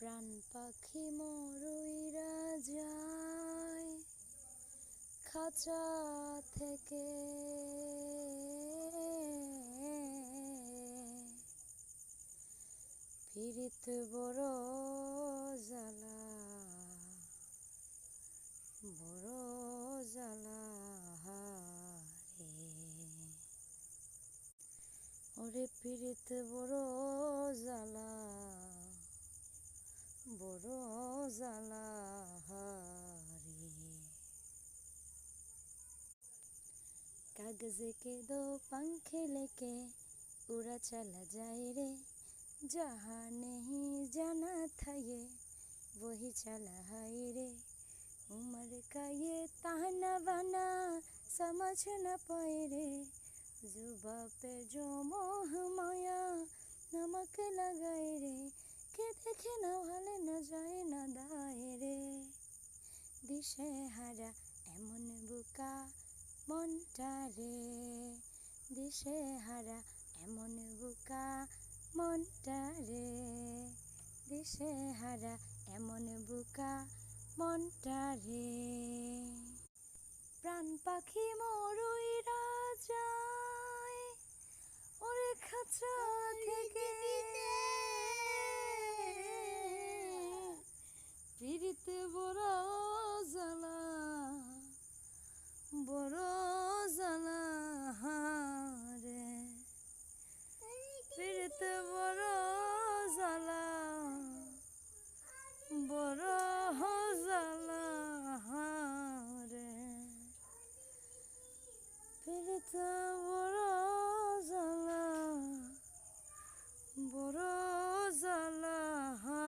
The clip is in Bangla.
প্রাণ পাখি মরুইরা যায় খাঁচা থেকে, ফিরিতে বড় জ্বালা, বড় জ্বালা রে। ওরে ফিরিতে বড় জ্বালা, বড় জ্বালা রে। कागज़ के दो पंखे लेके उड़ा चला जाए रे, जहाँ नहीं जाना था ये वही चला है रे। उम्र का ये ताना बाना समझ न पाए रे, जुबा पे जो मोह माया नमक लगाए रे, के देखे ना भाले न जाए ना दाए रे। दिशे हारा एमन बुका মনটা রে, দিশে হারা এমন বুকা মনটা রে, দিশে হারা এমন বুকা মনটা রে। প্রাণ পাখি মরুইরা যায় ওরে খাঁচা থেকে,